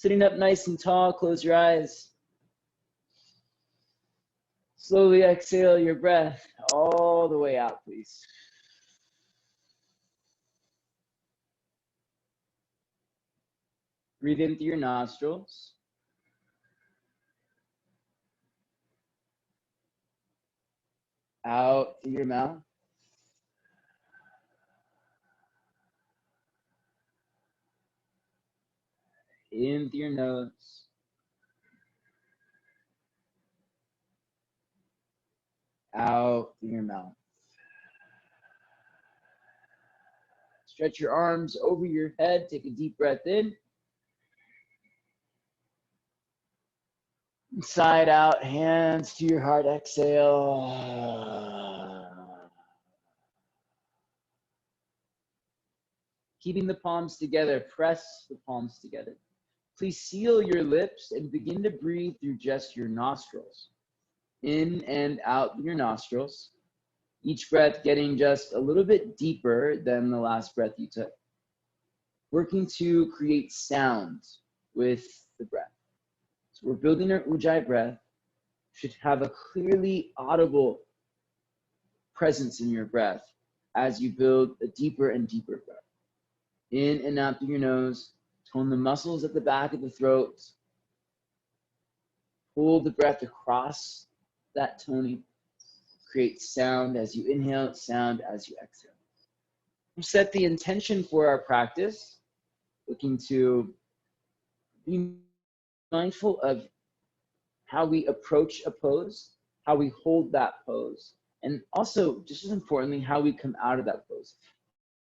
Sitting up nice and tall, close your eyes. Slowly exhale your breath all the way out, please. Breathe in through your nostrils. Out through your mouth. In through your nose. Out through your mouth. Stretch your arms over your head. Take a deep breath in. Side out, hands to your heart, exhale. Keeping the palms together, press the palms together. Please seal your lips and begin to breathe through just your nostrils. In and out your nostrils. Each breath getting just a little bit deeper than the last breath you took. Working to create sound with the breath. So we're building our Ujjayi breath. Should have a clearly audible presence in your breath as you build a deeper and deeper breath. In and out through your nose. Tone the muscles at the back of the throat. Pull the breath across that toning. Create sound as you inhale, sound as you exhale. We set the intention for our practice, looking to be mindful of how we approach a pose, how we hold that pose, and also, just as importantly, how we come out of that pose.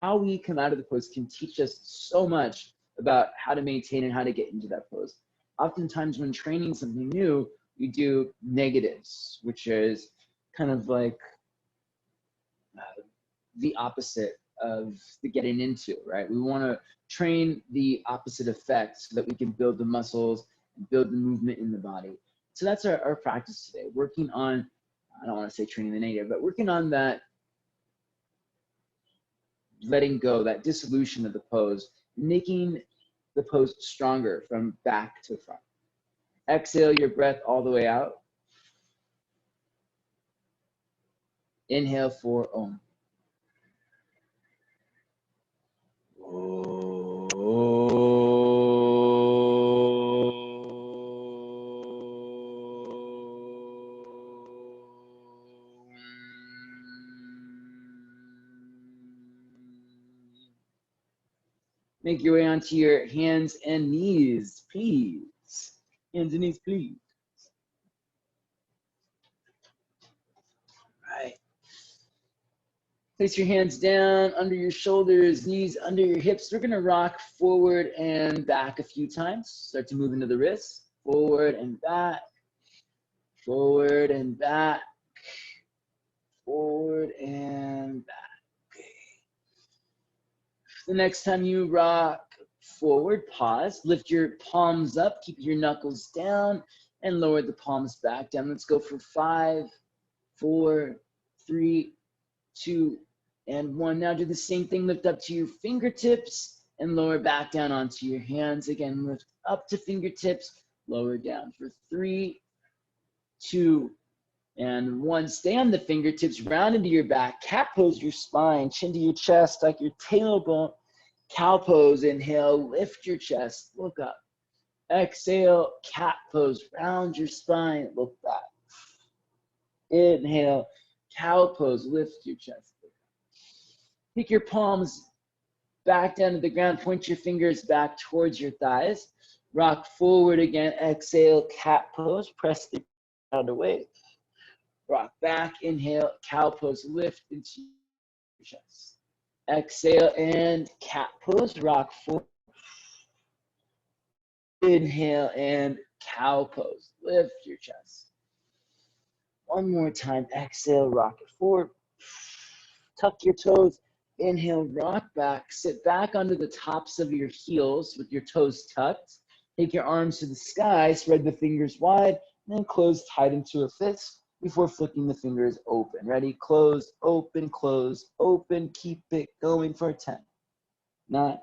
How we come out of the pose can teach us so much about how to maintain and how to get into that pose. Oftentimes when training something new, we do negatives, which is kind of like the opposite of the getting into, right? We want to train the opposite effect so that we can build the muscles and build the movement in the body. So that's our practice today, working on, I don't want to say training the negative, but working on that letting go, that dissolution of the pose, making the pose stronger from back to front. Exhale your breath all the way out. Inhale for Om. Make your way onto your hands and knees, please. Hands and knees, please. Right. Place your hands down under your shoulders, knees under your hips. We're gonna rock forward and back a few times. Start to move into the wrists. Forward and back. Forward and back. Forward and back. The next time you rock forward, pause, lift your palms up, keep your knuckles down, and lower the palms back down. Let's go for 5, 4, 3, 2, and 1. Now do the same thing, lift up to your fingertips and lower back down onto your hands. Again, lift up to fingertips, lower down for 3, 2, and 1. Stay on the fingertips, round into your back, cat pose your spine, chin to your chest like your tailbone. Cow pose, inhale, lift your chest, look up. Exhale, cat pose, round your spine, look back. Inhale, cow pose, lift your chest. Take your palms back down to the ground, point your fingers back towards your thighs. Rock forward again, exhale, cat pose, press the ground away. Rock back, inhale, cow pose, lift into your chest. Exhale and cat pose, rock forward. Inhale and cow pose, lift your chest. One more time, exhale, rock it forward. Tuck your toes, inhale, rock back, sit back onto the tops of your heels with your toes tucked. Take your arms to the sky, spread the fingers wide, and then close tight into a fist before flicking the fingers open. Ready? Close, open, keep it going for 10, 9,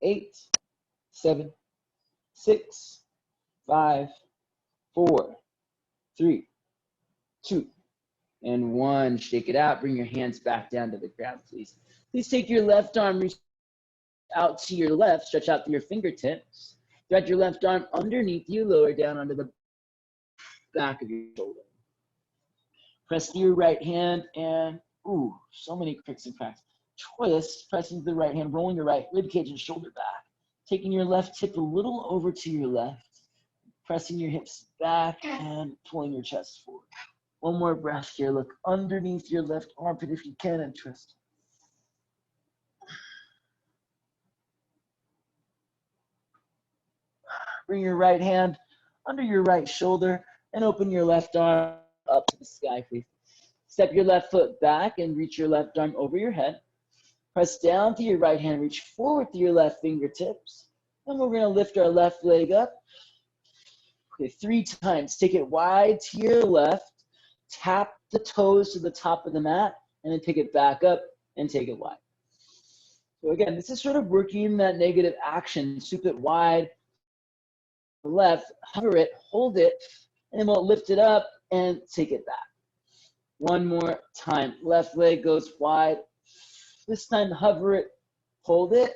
8, 7, 6, 5, 4, 3, 2, and 1. Shake it out. Bring your hands back down to the ground, please. Please take your left arm, reach out to your left, stretch out through your fingertips. Thread your left arm underneath you, lower down onto the back of your shoulder. Press to your right hand and, ooh, so many cricks and cracks. Twist, pressing to the right hand, rolling your right rib cage and shoulder back. Taking your left hip a little over to your left. Pressing your hips back and pulling your chest forward. One more breath here. Look underneath your left armpit if you can and twist. Bring your right hand under your right shoulder and open your left arm up to the sky, please. Step your left foot back and reach your left arm over your head. Press down to your right hand, reach forward to your left fingertips. And we're gonna lift our left leg up. Okay, 3 times. Take it wide to your left. Tap the toes to the top of the mat, and then take it back up and take it wide. So again, this is sort of working that negative action. Sweep it wide, left, hover it, hold it, and then we'll lift it up and take it back. One more time. Left leg goes wide. This time, hover it, hold it,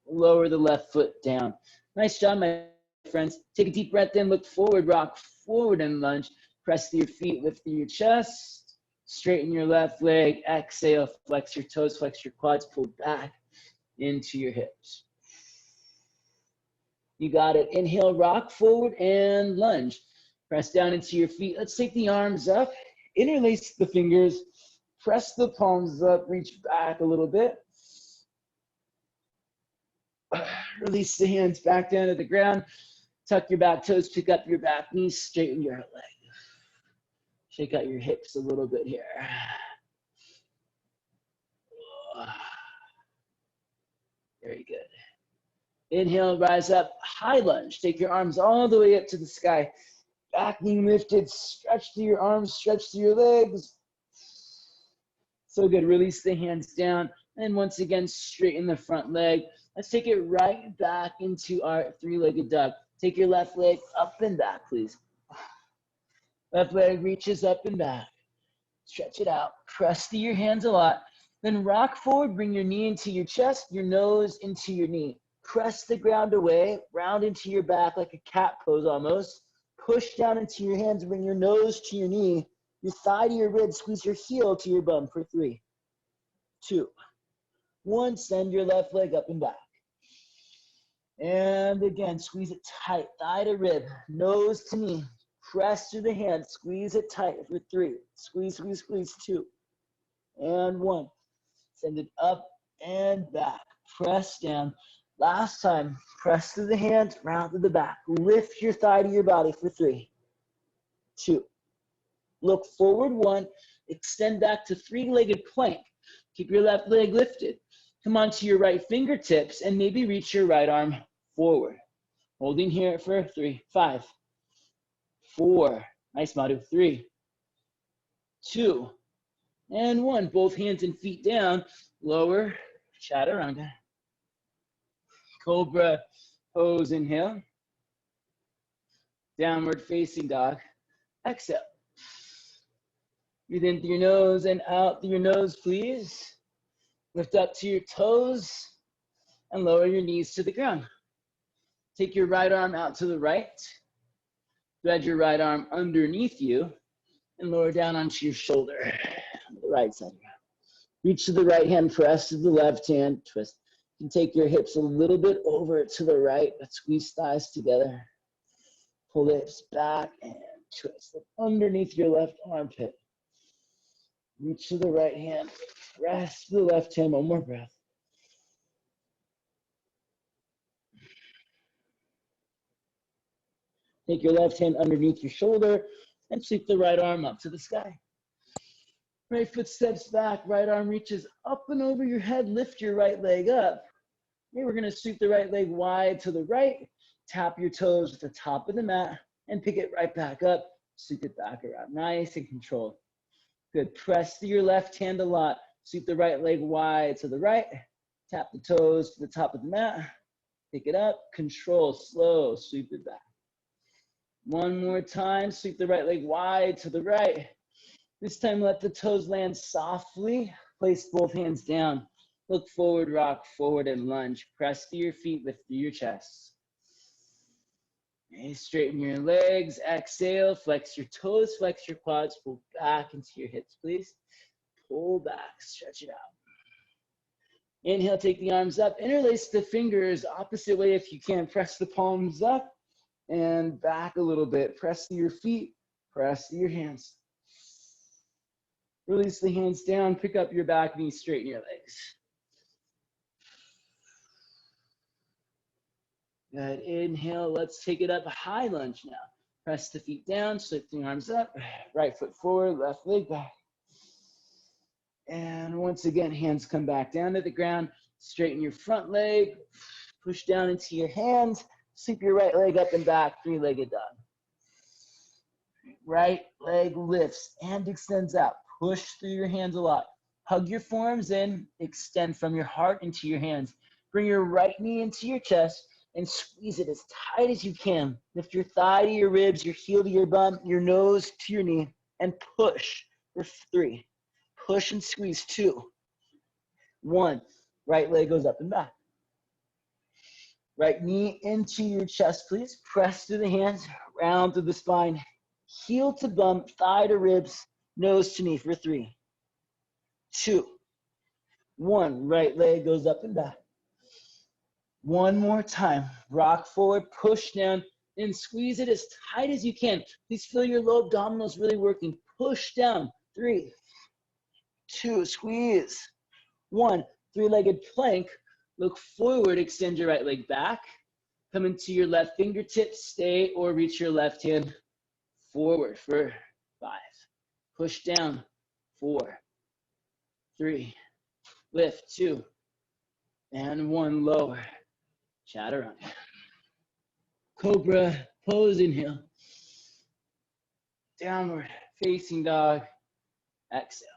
lower the left foot down. Nice job, my friends. Take a deep breath in, look forward, rock forward and lunge. Press through your feet, lift through your chest. Straighten your left leg. Exhale, flex your toes, flex your quads, pull back into your hips. You got it. Inhale, rock forward and lunge. Press down into your feet. Let's take the arms up. Interlace the fingers. Press the palms up. Reach back a little bit. Release the hands back down to the ground. Tuck your back toes. Pick up your back knees. Straighten your leg. Shake out your hips a little bit here. Very good. Inhale, rise up, high lunge. Take your arms all the way up to the sky. Back knee lifted, stretch through your arms, stretch through your legs. So good, release the hands down. And once again, straighten the front leg. Let's take it right back into our 3-legged dog. Take your left leg up and back, please. Left leg reaches up and back. Stretch it out. Press through your hands a lot. Then rock forward. Bring your knee into your chest, your nose into your knee. Press the ground away. Round into your back like a cat pose almost. Push down into your hands. Bring your nose to your knee. Your thigh to your rib. Squeeze your heel to your bum for 3, 2, 1. Send your left leg up and back. And again, squeeze it tight. Thigh to rib. Nose to knee. Press through the hands, squeeze it tight for 3. Squeeze, squeeze, squeeze, 2. And 1. Send it up and back. Press down. Last time, press through the hands, round to the back. Lift your thigh to your body for 3, 2. Look forward, 1. Extend back to 3-legged plank. Keep your left leg lifted. Come onto your right fingertips and maybe reach your right arm forward. Holding here for 3, 5, 4, nice Madhu, 3, 2, and 1. Both hands and feet down, lower, Chaturanga. Cobra Pose, inhale. Downward facing dog, exhale. Breathe in through your nose and out through your nose, please. Lift up to your toes and lower your knees to the ground. Take your right arm out to the right. Thread your right arm underneath you and lower down onto your shoulder on the right side. Reach to the right hand, press to the left hand, twist. You can take your hips a little bit over to the right, but squeeze thighs together. Pull the hips back and twist. Look underneath your left armpit. Reach to the right hand, press to the left hand. One more breath. Take your left hand underneath your shoulder and sweep the right arm up to the sky. Right foot steps back, right arm reaches up and over your head. Lift your right leg up. Okay, we're gonna sweep the right leg wide to the right. Tap your toes at the top of the mat and pick it right back up. Sweep it back around, nice and controlled. Good, press to your left hand a lot. Sweep the right leg wide to the right. Tap the toes to the top of the mat. Pick it up, control, slow, sweep it back. One more time, sweep the right leg wide to the right. This time let the toes land softly. Place both hands down. Look forward, rock forward, and lunge. Press through your feet, lift through your chest. Okay, straighten your legs, exhale, flex your toes, flex your quads, pull back into your hips, please. Pull back, stretch it out. Inhale, take the arms up, interlace the fingers opposite way if you can. Press the palms up and back a little bit. Press through your feet, press through your hands. Release the hands down, pick up your back knee, straighten your legs. Good, inhale, let's take it up, a high lunge now. Press the feet down, slip the arms up, right foot forward, left leg back. And once again, hands come back down to the ground, straighten your front leg, push down into your hands, sweep your right leg up and back, three-legged dog. Right leg lifts and extends out. Push through your hands a lot. Hug your forearms in, extend from your heart into your hands. Bring your right knee into your chest and squeeze it as tight as you can. Lift your thigh to your ribs, your heel to your bum, your nose to your knee, and push for 3. Push and squeeze, 2, 1. Right leg goes up and back. Right knee into your chest, please. Press through the hands, round through the spine. Heel to bum, thigh to ribs, nose to knee for 3, 2, 1. Right leg goes up and back. One more time. Rock forward, push down, and squeeze it as tight as you can. Please feel your low abdominals really working. Push down. 3, 2, squeeze. 1. Three-legged plank. Look forward, extend your right leg back. Come into your left fingertips, stay or reach your left hand forward for 5. Push down. 4, 3, lift. 2, and 1. Lower. Chaturanga. Cobra Pose, inhale. Downward facing dog. Exhale.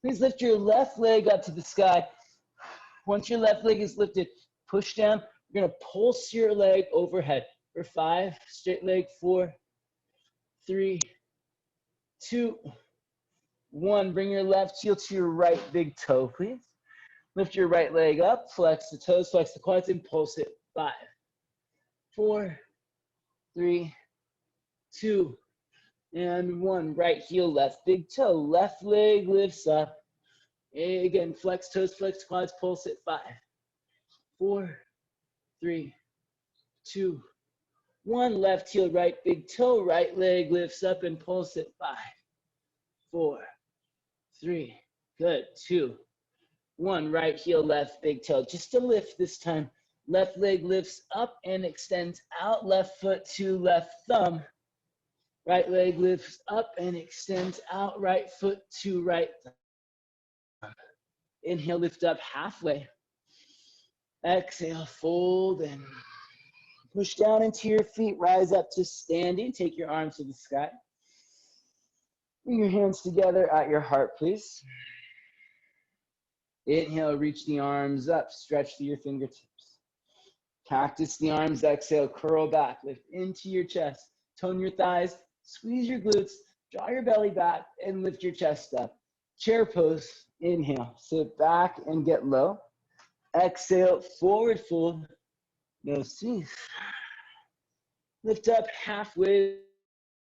Please lift your left leg up to the sky. Once your left leg is lifted, push down. You're going to pulse your leg overhead for 5. Straight leg. 4, 3, 2, 1. Bring your left heel to your right big toe, please. Lift your right leg up, flex the toes, flex the quads, and pulse it. 5, 4, 3, 2, and 1. Right heel, left big toe. Left leg lifts up. Again, flex toes, flex quads, pulse it. 5, 4, 3, 2, 1. Left heel, right big toe. Right leg lifts up and pulse it. 5, 4, 3, good. 2, 1. Right heel, left big toe. Just to lift this time. Left leg lifts up and extends out. Left foot to left thumb. Right leg lifts up and extends out. Right foot to right thumb. Inhale, lift up halfway. Exhale, fold and push down into your feet. Rise up to standing. Take your arms to the sky. Bring your hands together at your heart, please. Inhale, reach the arms up, stretch through your fingertips. Cactus the arms, exhale, curl back, lift into your chest. Tone your thighs, squeeze your glutes, draw your belly back, and lift your chest up. Chair pose, inhale, sit back and get low. Exhale, forward fold, nose to knees. Lift up halfway,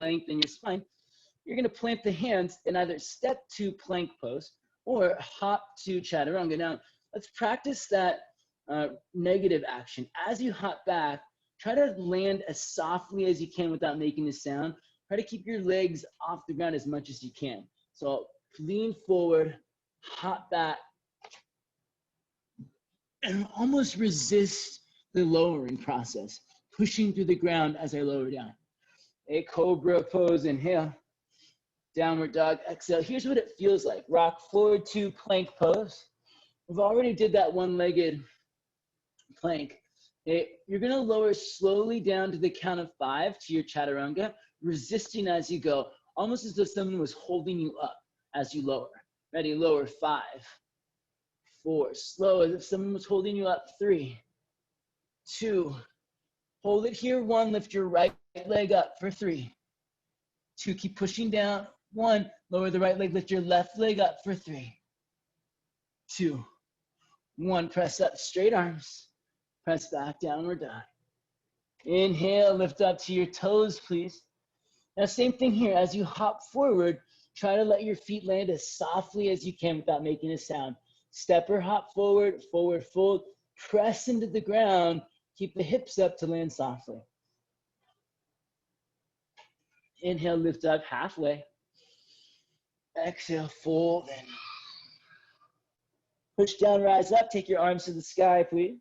lengthen your spine. You're gonna plant the hands and either step to plank pose or hop to chaturanga. Now, let's practice that negative action. As you hop back, try to land as softly as you can without making a sound. Try to keep your legs off the ground as much as you can. So lean forward, hop back, and almost resist the lowering process, pushing through the ground as I lower down. A Cobra Pose, inhale. Downward dog, exhale. Here's what it feels like. Rock forward to plank pose. We've already did that one-legged plank. You're gonna lower slowly down to the count of 5 to your chaturanga, resisting as you go, almost as though someone was holding you up as you lower. Ready, lower. 5, 4. Slow as if someone was holding you up. 3, 2. Hold it here. 1. Lift your right leg up for 3, 2. Keep pushing down. 1. Lower the right leg. Lift your left leg up for 3, 2, 1. Press up. Straight arms. Press back. Downward dog. Inhale. Lift up to your toes, please. Now, same thing here. As you hop forward, try to let your feet land as softly as you can without making a sound. Step or hop forward, forward fold, press into the ground. Keep the hips up to land softly. Inhale, lift up halfway. Exhale, fold in. Push down, rise up. Take your arms to the sky, please.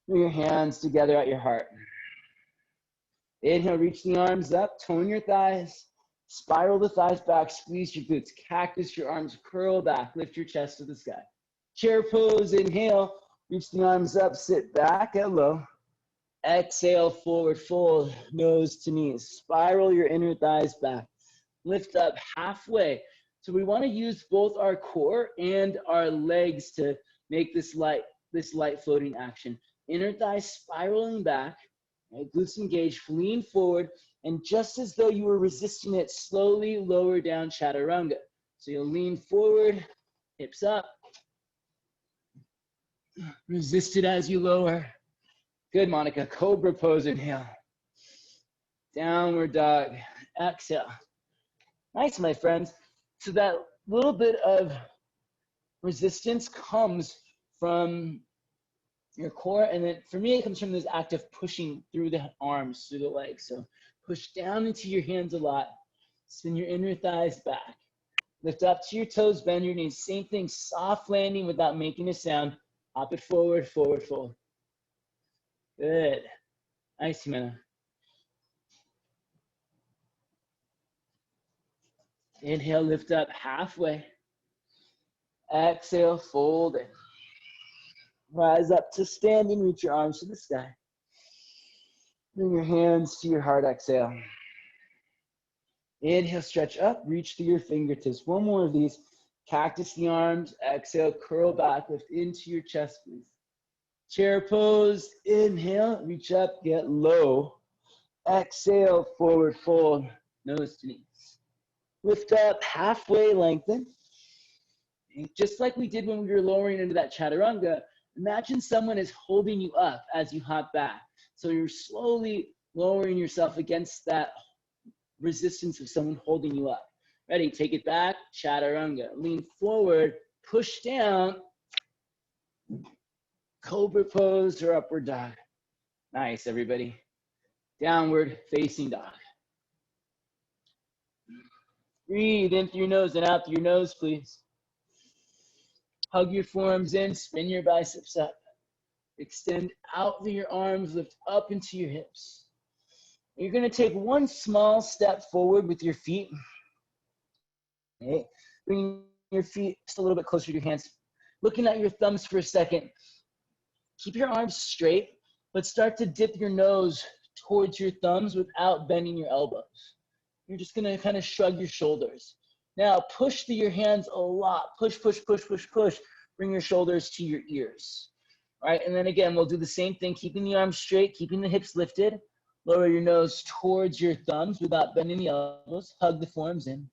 Bring your hands together at your heart. Inhale, reach the arms up, tone your thighs, spiral the thighs back, squeeze your glutes, cactus your arms, curl back, lift your chest to the sky. Chair pose, inhale, reach the arms up, sit back at low. Exhale, forward fold, nose to knees. Spiral your inner thighs back. Lift up halfway. So we want to use both our core and our legs to make this light floating action. Inner thighs spiraling back. Right, glutes engaged, lean forward, and just as though you were resisting it, slowly lower down Chaturanga. So you'll lean forward, hips up. Resist it as you lower. Good, Monica. Cobra pose, inhale. Downward dog, exhale. Nice, my friends. So that little bit of resistance comes from your core, and then for me, it comes from this act of pushing through the arms, through the legs. So push down into your hands a lot. Spin your inner thighs back. Lift up to your toes, bend your knees. Same thing, soft landing without making a sound. Hop it forward, forward fold. Good. Nice, Jimena. Inhale, lift up halfway. Exhale, fold in. Rise up to standing, reach your arms to the sky. Bring your hands to your heart, exhale. Inhale, stretch up, reach through your fingertips. One more of these. Cactus the arms, exhale, curl back, lift into your chest, please. Chair pose, inhale, reach up, get low. Exhale, forward fold, nose to knees. Lift up, halfway, lengthen. And just like we did when we were lowering into that Chaturanga, imagine someone is holding you up as you hop back. So you're slowly lowering yourself against that resistance of someone holding you up. Ready, take it back, Chaturanga. Lean forward, push down, Cobra pose or upward dog. Nice, everybody. Downward facing dog. Breathe in through your nose and out through your nose, please. Hug your forearms in, spin your biceps up. Extend out through your arms, lift up into your hips. You're going to take one small step forward with your feet. Okay. Bring your feet just a little bit closer to your hands. Looking at your thumbs for a second. Keep your arms straight, but start to dip your nose towards your thumbs without bending your elbows. You're just going to kind of shrug your shoulders. Now push through your hands a lot. Push, push, push, push, push. Bring your shoulders to your ears. All right, and then again, we'll do the same thing, keeping the arms straight, keeping the hips lifted. Lower your nose towards your thumbs without bending the elbows. Hug the forearms in.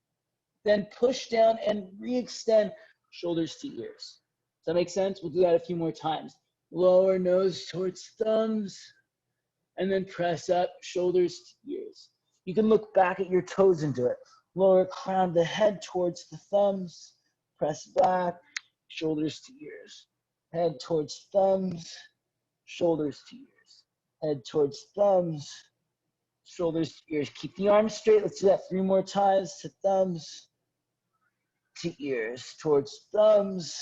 Then push down and re-extend shoulders to ears. Does that make sense? We'll do that a few more times. Lower nose towards thumbs, and then press up, shoulders to ears. You can look back at your toes and do it. Lower crown the head towards the thumbs, press back, shoulders to ears. Head towards thumbs, shoulders to ears. Head towards thumbs, shoulders to ears. Keep the arms straight. Let's do that 3 more times. To thumbs, to ears. Towards thumbs,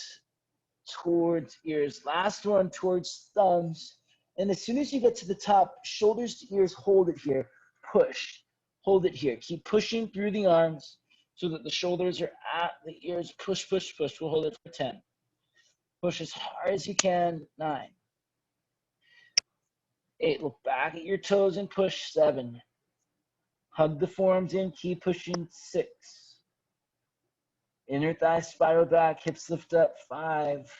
towards ears. Last one, towards thumbs. And as soon as you get to the top, shoulders to ears, hold it here. Push. Hold it here. Keep pushing through the arms so that the shoulders are at the ears. Push, push, push. We'll hold it for 10. Push as hard as you can. 9. 8. Look back at your toes and push. 7. Hug the forearms in. Keep pushing. 6. Inner thigh spiral back, hips lift up, 5.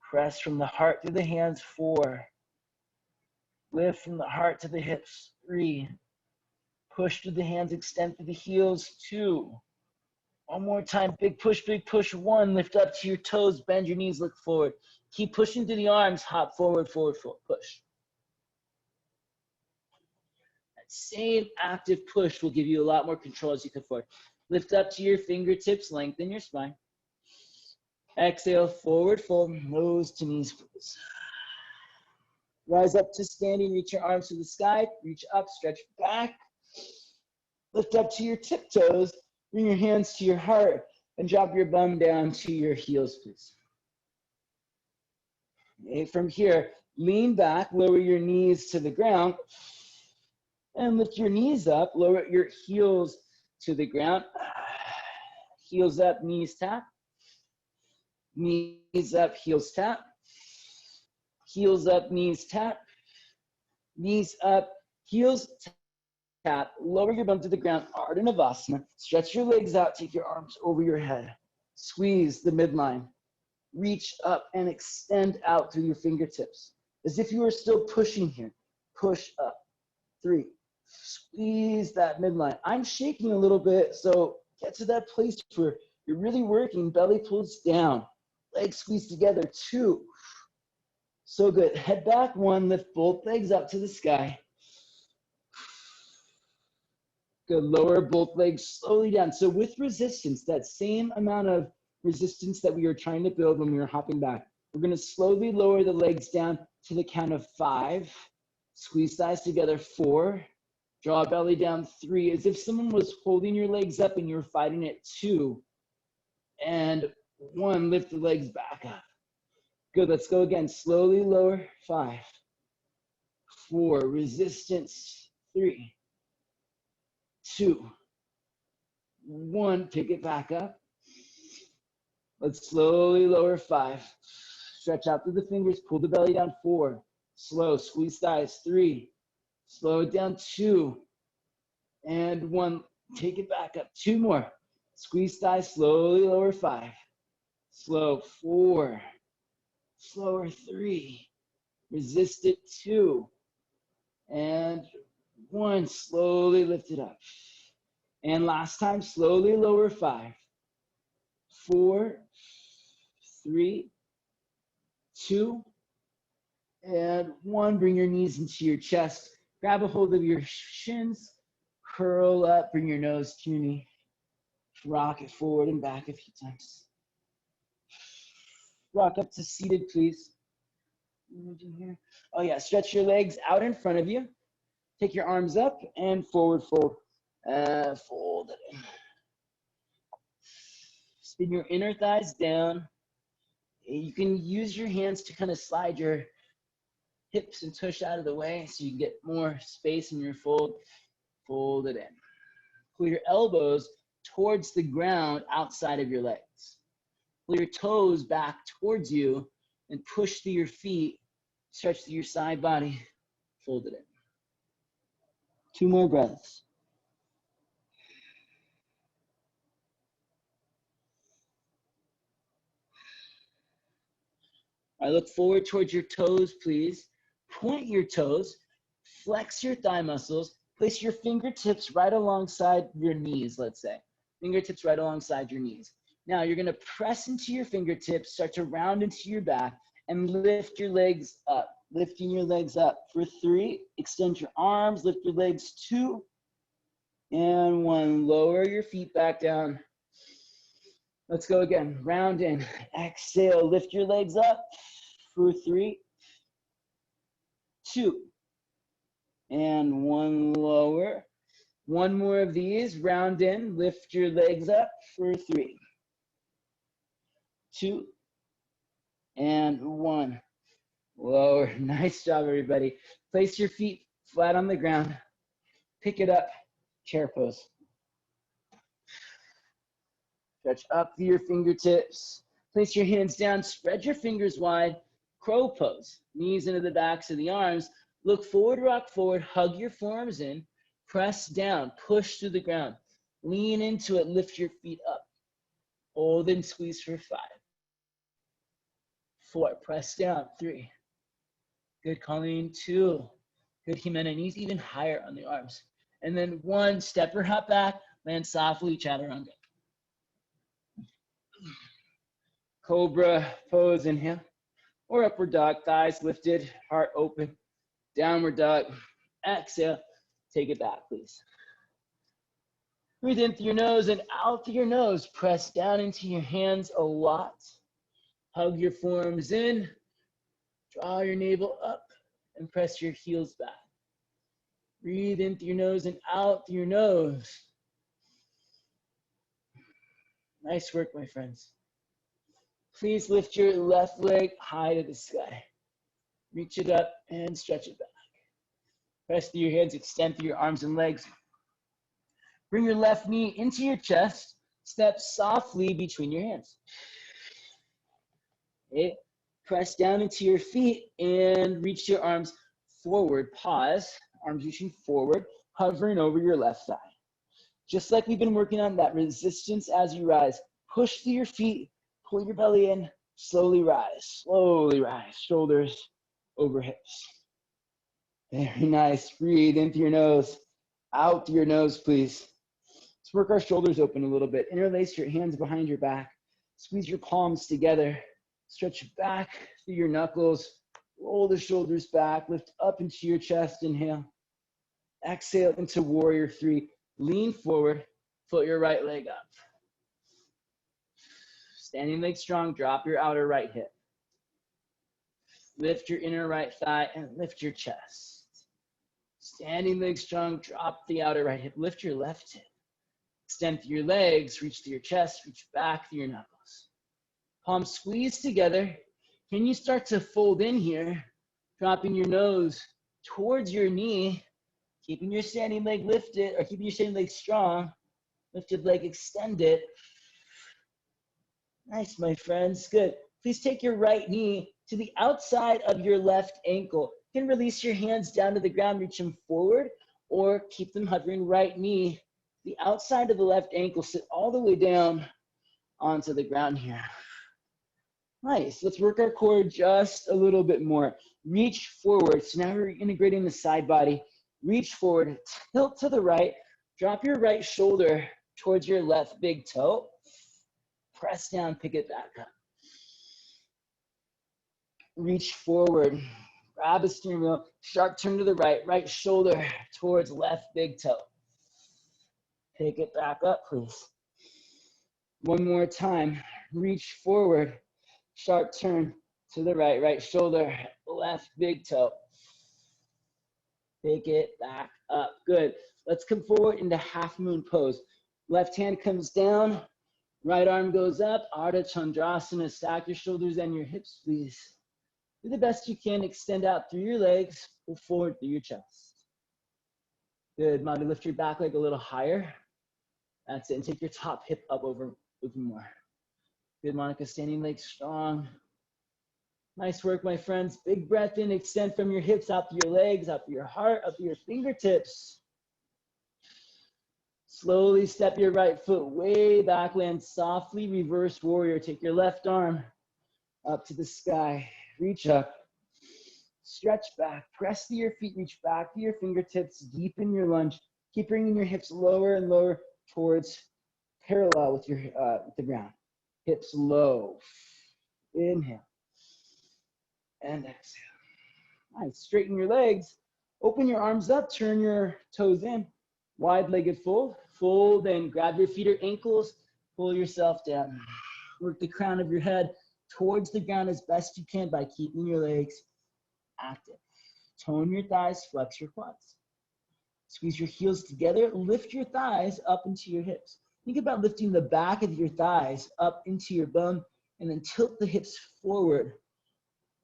Press from the heart through the hands, 4. Lift from the heart to the hips, 3. Push through the hands, extend through the heels, 2. One more time, big push, 1. Lift up to your toes, bend your knees, look forward. Keep pushing through the arms, hop forward, forward, forward, push. That same active push will give you a lot more control as you come forward. Lift up to your fingertips, lengthen your spine. Exhale, forward fold, nose to knees, please. Rise up to standing, reach your arms to the sky, reach up, stretch back. Lift up to your tiptoes, bring your hands to your heart, and drop your bum down to your heels, please. Okay, from here, lean back, lower your knees to the ground, and lift your knees up, lower your heels to the ground. Heels up, knees tap. Knees up, heels tap. Heels up, knees tap. Knees up, heels tap. Lower your bum to the ground, Ardha Navasana. Stretch your legs out, take your arms over your head. Squeeze the midline. Reach up and extend out through your fingertips. As if you were still pushing here. Push up. 3. Squeeze that midline. I'm shaking a little bit, so get to that place where you're really working. Belly pulls down. Legs squeeze together. 2. So good. Head back. 1. Lift both legs up to the sky. Good. Lower both legs slowly down. So with resistance, that same amount of resistance that we were trying to build when we were hopping back, we're going to slowly lower the legs down to the count of 5. Squeeze thighs together. 4. Draw belly down. 3. As if someone was holding your legs up and you were fighting it. 2. And 1. Lift the legs back up. Good. Let's go again. Slowly lower. 5. 4. Resistance. 3. 2. 1. Pick it back up. Let's slowly lower. 5. Stretch out through the fingers. Pull the belly down. 4. Slow. Squeeze thighs. 3. Slow it down. 2. And 1. Take it back up. 2 more. Squeeze thighs. Slowly lower. 5. Slow. 4. Slower. 3. Resist it. 2. And 1. Slowly lift it up. And last time, slowly lower. 5. 4. 3. 2. And 1. Bring your knees into your chest. Grab a hold of your shins. Curl up. Bring your nose to your knee. Rock it forward and back a few times. Rock up to seated, please. Oh yeah, stretch your legs out in front of you. Take your arms up and forward fold. Fold it in. Spin your inner thighs down. You can use your hands to kind of slide your hips and tush out of the way so you can get more space in your fold. Fold it in. Pull your elbows towards the ground outside of your legs. Pull your toes back towards you and push through your feet. Stretch through your side body. Fold it in. 2 more breaths. I look forward towards your toes, please. Point your toes. Flex your thigh muscles. Place your fingertips right alongside your knees, let's say. Fingertips right alongside your knees. Now you're going to press into your fingertips, start to round into your back, and lift your legs up. Lifting your legs up for 3. Extend your arms, lift your legs. 2. And 1. Lower your feet back down. Let's go again. Round in. Exhale. Lift your legs up for 3. 2. And 1. Lower. 1 more of these. Round in. Lift your legs up for 3. 2. And 1. Lower. Nice job, everybody. Place your feet flat on the ground. Pick it up. Chair pose. Stretch up through your fingertips. Place your hands down. Spread your fingers wide. Crow pose. Knees into the backs of the arms. Look forward, rock forward. Hug your forearms in. Press down. Push through the ground. Lean into it. Lift your feet up. Hold and squeeze for 5, 4, press down, 3. Good, Colleen, 2. Good, Jimena, knees even higher on the arms. And then 1, step or hop back, land softly, Chaturanga. Cobra Pose, inhale. Or upward dog, thighs lifted, heart open. Downward dog, exhale, take it back, please. Breathe in through your nose and out through your nose. Press down into your hands a lot. Hug your forearms in. Draw your navel up and press your heels back. Breathe in through your nose and out through your nose. Nice work, my friends. Please lift your left leg high to the sky. Reach it up and stretch it back. Press through your hands, extend through your arms and legs. Bring your left knee into your chest. Step softly between your hands. Okay. Press down into your feet and reach your arms forward. Pause. Arms reaching forward, hovering over your left thigh. Just like we've been working on that resistance as you rise. Push through your feet, pull your belly in, slowly rise. Shoulders over hips. Very nice. Breathe in through your nose, out through your nose, please. Let's work our shoulders open a little bit. Interlace your hands behind your back. Squeeze your palms together. Stretch back through your knuckles. Roll the shoulders back. Lift up into your chest. Inhale. Exhale into warrior 3. Lean forward. Float your right leg up. Standing leg strong. Drop your outer right hip. Lift your inner right thigh and lift your chest. Standing leg strong. Drop the outer right hip. Lift your left hip. Extend through your legs. Reach through your chest. Reach back through your knuckles. Palms squeeze together. Can you start to fold in here? Dropping your nose towards your knee. Keeping your standing leg lifted, or keeping your standing leg strong. Lifted leg extended. Nice, my friends. Good. Please take your right knee to the outside of your left ankle. You can release your hands down to the ground, reach them forward, or keep them hovering. Right knee, the outside of the left ankle, sit all the way down onto the ground here. Nice. Let's work our core just a little bit more. Reach forward. So now we're integrating the side body. Reach forward, tilt to the right, drop your right shoulder towards your left big toe. Press down, pick it back up. Reach forward, grab a steering wheel, sharp turn to the right, right shoulder towards left big toe. Pick it back up, please. One more time. Reach forward, sharp turn to the right, right shoulder, left big toe. Pick it back up. Good. Let's come forward into half moon pose. Left hand comes down, right arm goes up. Ardha Chandrasana. Stack your shoulders and your hips, please. Do the best you can. Extend out through your legs. Pull forward through your chest. Good. Madhu, lift your back leg a little higher. That's it. And take your top hip up over even more. Good, Monica. Standing leg strong. Nice work, my friends. Big breath in, extend from your hips out to your legs, out to your heart, up to your fingertips. Slowly step your right foot way back, land softly, reverse warrior. Take your left arm up to the sky. Reach up, stretch back, press to your feet, reach back to your fingertips, deepen your lunge. Keep bringing your hips lower and lower towards parallel with your with the ground. Hips low. Inhale. And exhale. Nice. Straighten your legs. Open your arms up. Turn your toes in. Wide-legged fold. Fold and grab your feet or ankles. Pull yourself down. Work the crown of your head towards the ground as best you can by keeping your legs active. Tone your thighs. Flex your quads. Squeeze your heels together. Lift your thighs up into your hips. Think about lifting the back of your thighs up into your bum and then tilt the hips forward.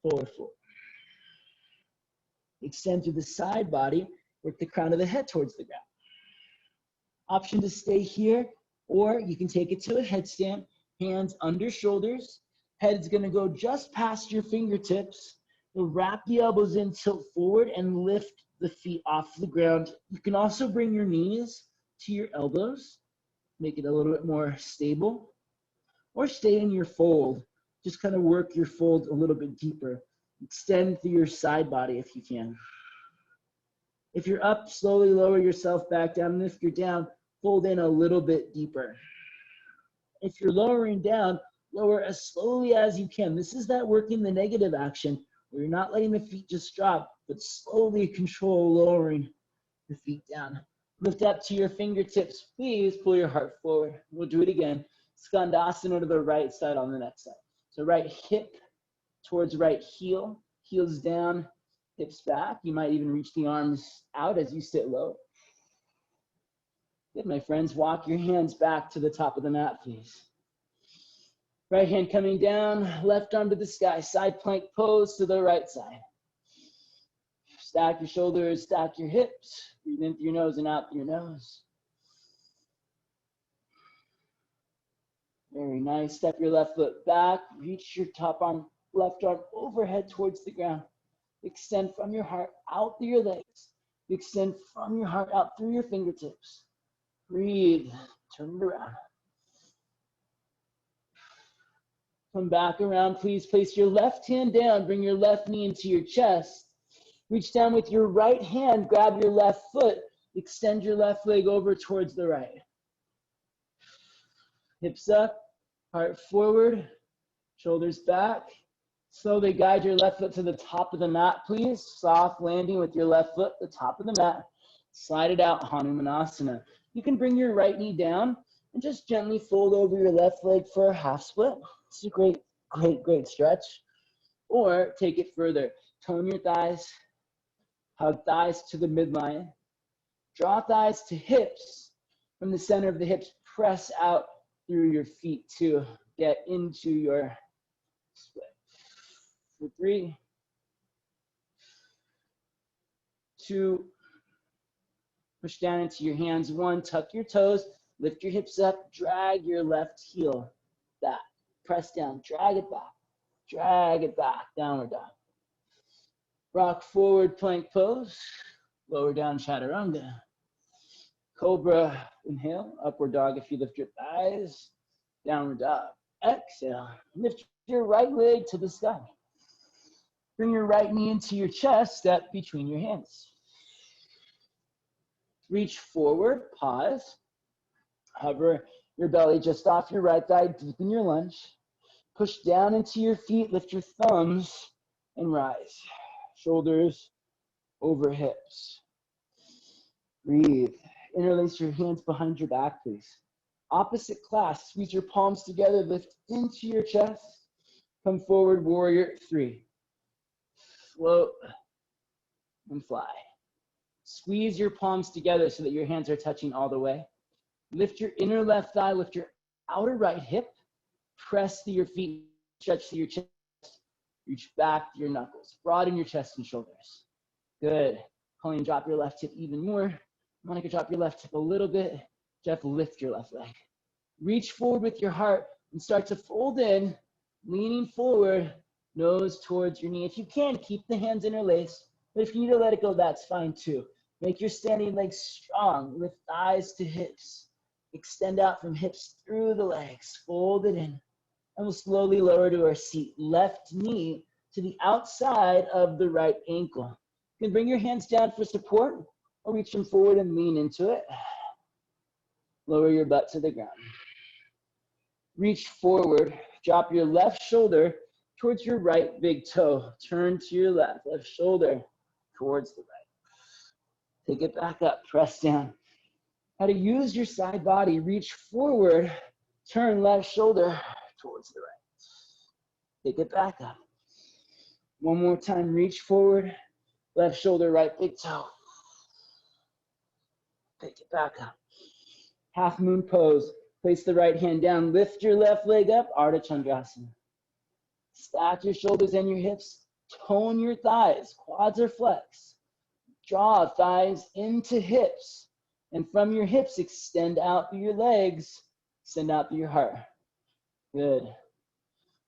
Forward fold. Extend through the side body, work the crown of the head towards the ground. Option to stay here, or you can take it to a headstand, hands under shoulders. Head's gonna go just past your fingertips. You'll wrap the elbows in, tilt forward, and lift the feet off the ground. You can also bring your knees to your elbows, make it a little bit more stable. or stay in your fold. Just kind of work your fold a little bit deeper. Extend through your side body if you can. If you're up, slowly lower yourself back down. And if you're down, fold in a little bit deeper. If you're lowering down, lower as slowly as you can. This is that working the negative action where you're not letting the feet just drop, but slowly control lowering the feet down. Lift up to your fingertips. Please pull your heart forward. We'll do it again. Skandasana to the right side on the next side. So right hip towards right heel, heels down, hips back. You might even reach the arms out as you sit low. Good, my friends. Walk your hands back to the top of the mat, please. Right hand coming down, left arm to the sky. Side plank pose to the right side. Stack your shoulders, stack your hips. Breathe in through your nose and out through your nose. Very nice. Step your left foot back. Reach your top arm, left arm overhead towards the ground. Extend from your heart out through your legs. Extend from your heart out through your fingertips. Breathe. Turn it around. Come back around. Please place your left hand down. Bring your left knee into your chest. Reach down with your right hand. Grab your left foot. Extend your left leg over towards the right. Hips up. Heart forward. Shoulders back. Slowly guide your left foot to the top of the mat, please. Soft landing with your left foot, the top of the mat. Slide it out, Hanumanasana. You can bring your right knee down and just gently fold over your left leg for a half split. It's a great stretch. Or take it further. Tone your thighs. Hug thighs to the midline. Draw thighs to hips. From the center of the hips, press out through your feet to get into your split. For 3, 2, push down into your hands. 1, tuck your toes, lift your hips up, drag your left heel back. Press down, drag it back, downward dog. Rock forward plank pose, lower down chaturanga. Cobra, inhale, upward dog if you lift your thighs, downward dog. Exhale, lift your right leg to the sky. Bring your right knee into your chest, step between your hands. Reach forward, pause. Hover your belly just off your right thigh, deepen your lunge. Push down into your feet, lift your thumbs, and rise. Shoulders over hips. Breathe. Interlace your hands behind your back, please. Opposite class, squeeze your palms together, lift into your chest. Come forward, warrior 3. Float and fly. Squeeze your palms together so that your hands are touching all the way. Lift your inner left thigh, lift your outer right hip. Press through your feet, stretch through your chest. Reach back to your knuckles. Broaden your chest and shoulders. Good. Colleen, drop your left hip even more. Monica, drop your left hip a little bit. Jeff, lift your left leg. Reach forward with your heart and start to fold in, leaning forward, nose towards your knee. If you can, keep the hands interlaced. But if you need to let it go, that's fine too. Make your standing legs strong. Lift thighs to hips. Extend out from hips through the legs. Fold it in. And we'll slowly lower to our seat. Left knee to the outside of the right ankle. You can bring your hands down for support or reach them forward and lean into it. Lower your butt to the ground. Reach forward. Drop your left shoulder towards your right big toe. Turn to your left. Left shoulder towards the right. Take it back up. Press down. How to use your side body. Reach forward. Turn left shoulder towards the right. Take it back up. One more time. Reach forward. Left shoulder, right big toe. Take it back up. Half moon pose. Place the right hand down. Lift your left leg up. Ardha Chandrasana. Stack your shoulders and your hips. Tone your thighs. Quads are flexed. Draw thighs into hips. And from your hips, extend out through your legs. Extend out through your heart. Good.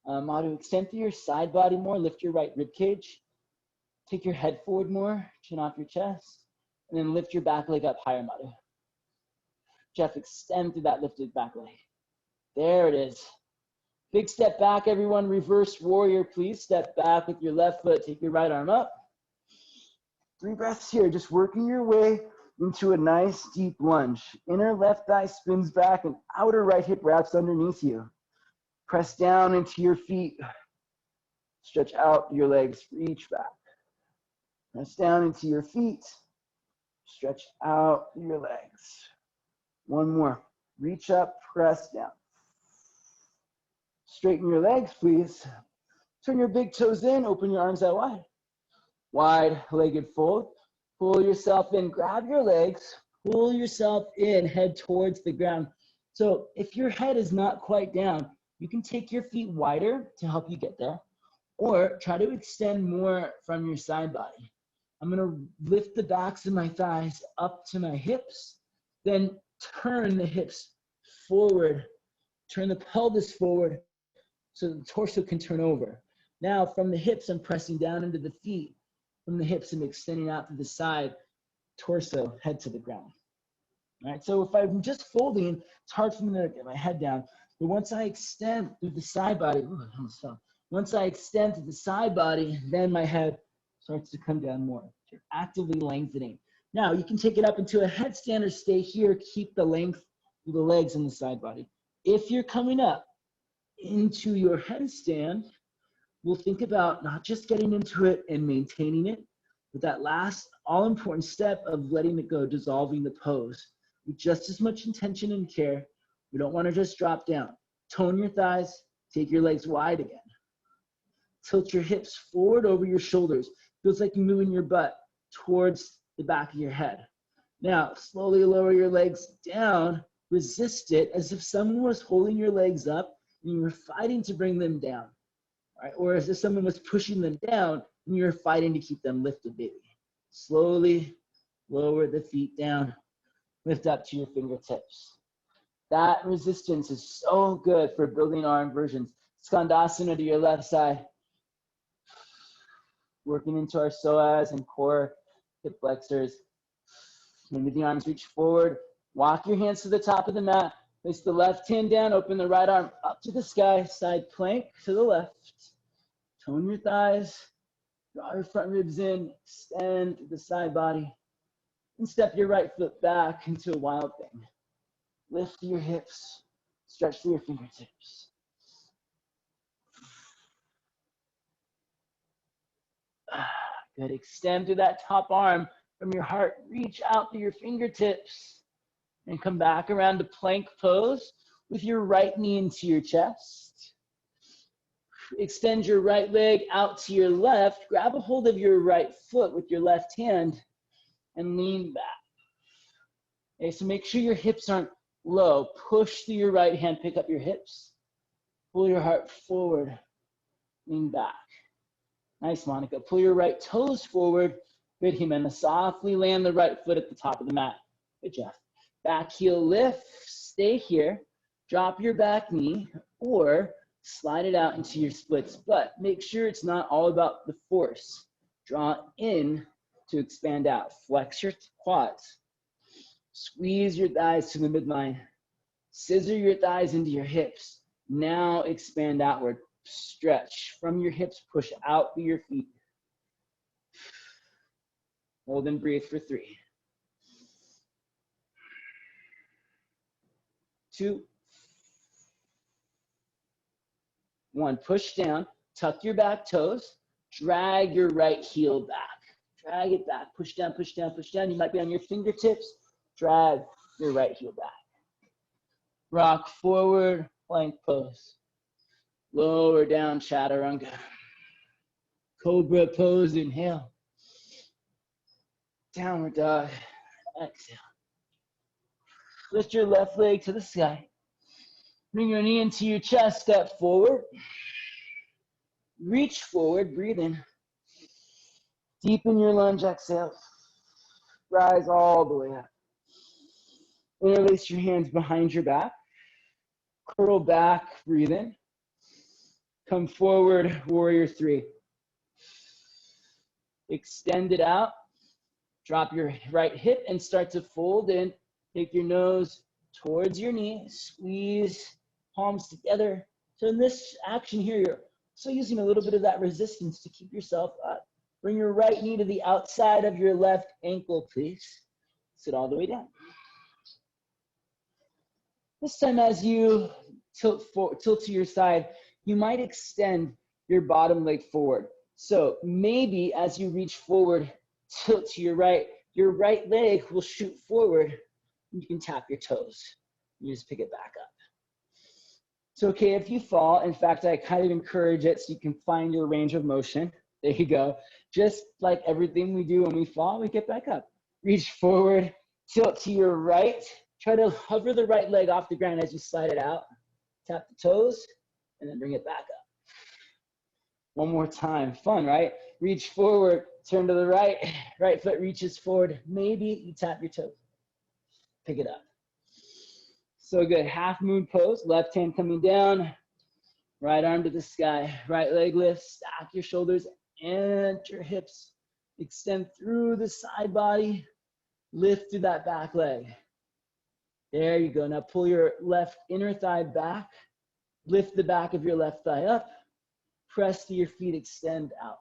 Madhu, extend through your side body more. Lift your right rib cage. Take your head forward more. Chin off your chest. And then lift your back leg up higher, Madhu. Jeff, extend through that lifted back leg. There it is. Big step back, everyone. Reverse warrior, please. Step back with your left foot. Take your right arm up. 3 breaths here. Just working your way into a nice deep lunge. Inner left thigh spins back and outer right hip wraps underneath you. Press down into your feet. Stretch out your legs. Reach back. Press down into your feet. Stretch out your legs. One more. Reach up, press down. Straighten your legs, please. Turn your big toes in, open your arms out wide. Wide-legged fold. Pull yourself in, grab your legs, pull yourself in, head towards the ground. So if your head is not quite down, you can take your feet wider to help you get there, or try to extend more from your side body. I'm gonna lift the backs of my thighs up to my hips, then turn the hips forward, turn the pelvis forward so the torso can turn over. Now from the hips, I'm pressing down into the feet. From the hips, I'm extending out to the side, torso, head to the ground. All right, so if I'm just folding, it's hard for me to get my head down. But once I extend through the side body, once I extend to the side body, then my head starts to come down more. You're actively lengthening. Now you can take it up into a headstand or stay here, keep the length through the legs and the side body. If you're coming up into your headstand, we'll think about not just getting into it and maintaining it, but that last all-important step of letting it go, dissolving the pose with just as much intention and care. We don't want to just drop down. Tone your thighs, take your legs wide again. Tilt your hips forward over your shoulders. Feels like you're moving your butt towards the back of your head. Now, slowly lower your legs down, resist it as if someone was holding your legs up and you were fighting to bring them down. Right? Or as if someone was pushing them down and you're fighting to keep them lifted, baby. Slowly lower the feet down, lift up to your fingertips. That resistance is so good for building our inversions. Skandasana to your left side. Working into our psoas and core hip flexors. Maybe the arms reach forward. Walk your hands to the top of the mat. Place the left hand down, open the right arm up to the sky, side plank to the left. Tone your thighs, draw your front ribs in, extend the side body, and step your right foot back into a wild thing. Lift your hips, stretch through your fingertips. Good, extend to that top arm from your heart, reach out to your fingertips, and come back around to plank pose with your right knee into your chest. Extend your right leg out to your left, grab a hold of your right foot with your left hand, and lean back. Okay, so make sure your hips aren't low. Push through your right hand, pick up your hips, pull your heart forward, lean back. Nice, Monica. Pull your right toes forward. Good, Jimena. Softly land the right foot at the top of the mat. Good job. Back heel lift, stay here. Drop your back knee or slide it out into your splits, but make sure it's not all about the force. Draw in to expand out. Flex your quads. Squeeze your thighs to the midline. Scissor your thighs into your hips. Now expand outward. Stretch from your hips, push out through your feet. Hold and breathe for 3, 2, 1. Push down, tuck your back toes, drag your right heel back. Drag it back, push down, push down, push down. You might be on your fingertips. Drag your right heel back. Rock forward, plank pose. Lower down, Chaturanga. Cobra Pose, inhale. Downward dog, exhale. Lift your left leg to the sky. Bring your knee into your chest, step forward. Reach forward, breathe in. Deepen your lunge, exhale. Rise all the way up. Interlace your hands behind your back. Curl back, breathe in. Come forward, warrior 3. Extend it out. Drop your right hip and start to fold in. Take your nose towards your knee. Squeeze palms together. So in this action here, you're still using a little bit of that resistance to keep yourself up. Bring your right knee to the outside of your left ankle, please. Sit all the way down. This time as you tilt to your side, you might extend your bottom leg forward. So maybe as you reach forward, tilt to your right leg will shoot forward. You can tap your toes. You just pick it back up. It's okay if you fall. In fact, I kind of encourage it so you can find your range of motion. There you go. Just like everything we do when we fall, we get back up. Reach forward, tilt to your right. Try to hover the right leg off the ground as you slide it out. Tap the toes, and then bring it back up. One more time. Fun, right? Reach forward, turn to the right. Right foot reaches forward. Maybe you tap your toes. Pick it up. So good. Half moon pose. Left hand coming down. Right arm to the sky. Right leg lifts. Stack your shoulders and your hips. Extend through the side body. Lift through that back leg. There you go. Now pull your left inner thigh back. Lift the back of your left thigh up. Press to your feet, extend out.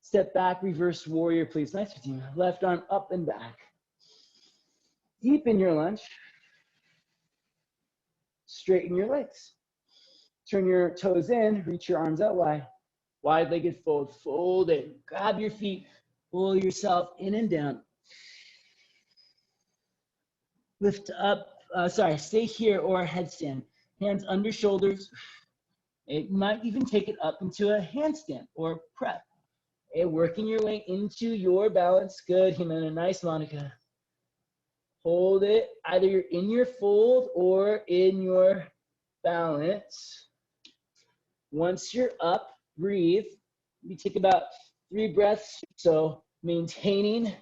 Step back, reverse warrior, please. Nice team. Left arm up and back. Deepen your lunge. Straighten your legs. Turn your toes in, reach your arms out wide. Wide-legged fold, fold in. Grab your feet, pull yourself in and down. Lift up, stay here or headstand. Hands under shoulders. It might even take it up into a handstand or prep. And working your way into your balance. Good, Jimena. Nice, Monica. Hold it. Either you're in your fold or in your balance. Once you're up, breathe. You take about 3 breaths. So maintaining